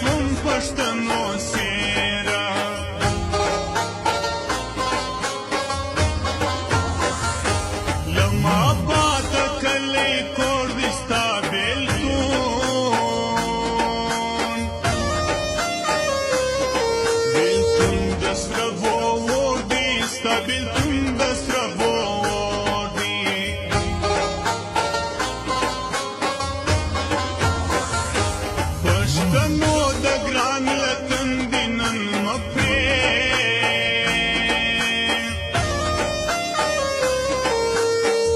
سوم پښتنو سیرا لما بات کلی کور دستا بیلتون بیلتون دسرا وور دستا بیلتون دسرا وور دی پښتنو د ګران لتن دینن مپری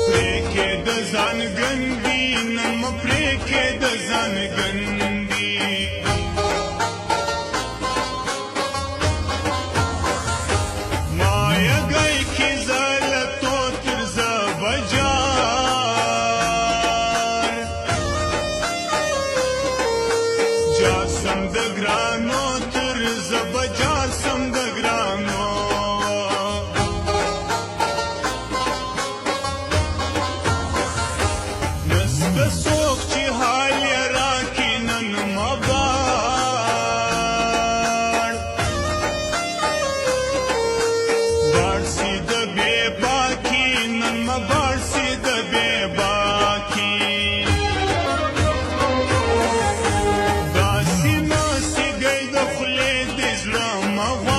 پریکې د ځان ګندي نن مپریکې د ځان ګندي مایا گئی کی زلتو تر زبجار جاسم د ګرانو تر زبجاسم د ګرانو نست سوک چی حال راکی نن مبار بارسی د بے باکی نن مبارسی د بے باکی داسی ناسی گئی د خلی د زړه مغواړ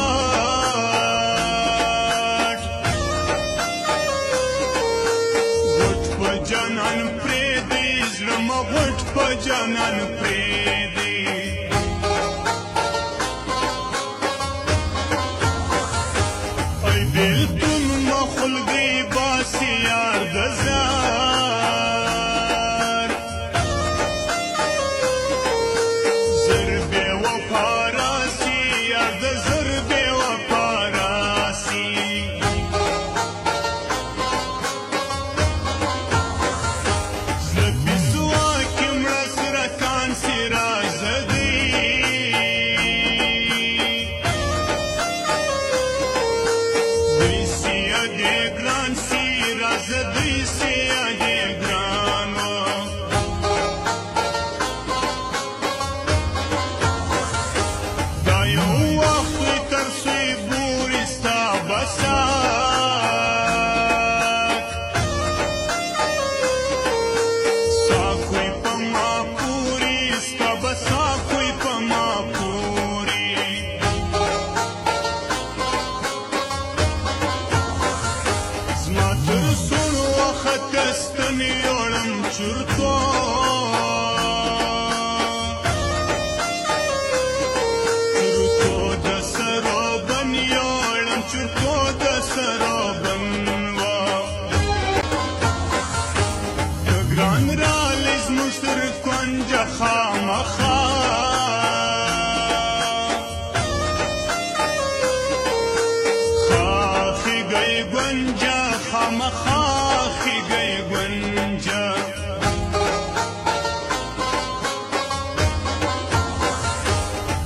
غټ په جانان پرېږدي زړه مه غټ په جانان پرېږدي ای بیلتون مخلګي باسي یار د زار زر بې وفا راسي یار د زر بې وفا راسي زه پیسوا کې مړه سره کان سي رازدي دوی سیه دې ګران سي رازه دوی سیه دې ګرانو دا یو وخت وي تر سوی بورې ستا بساک ساک وي په ما پورې ستا به ساک وي په ما پورې زما تر سوړو وخته ستنې یوړم چورتو چورتو د سرابن یوړم چورتو د سرابن وا د ګران رالی زموږ تر کونجه خامخا خاخی گئی گنجا خامخا خی گئی گنجا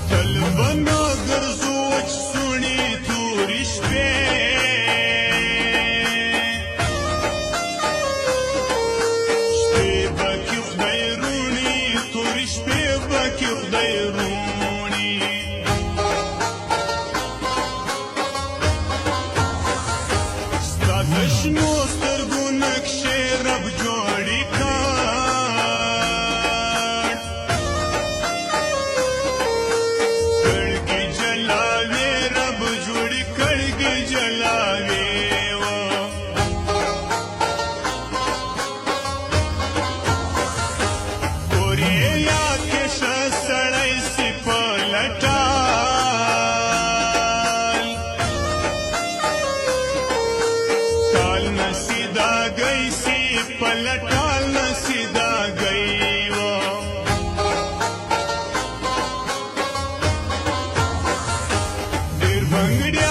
تل بنا ګرځو وچ سوڼي تورې شپې شپې به کې خدای روڼي تورې شپې به کې خدای روڼي ستا د شنو سترګو نقشې رب جوړې کړ کړګي جلاوې رب جوړې کړګي جلاوې کوریا کې ښه سړی سي په لټال ټال نسیدا گئی سی په لټال نسیدا گئی ډېر بنګړي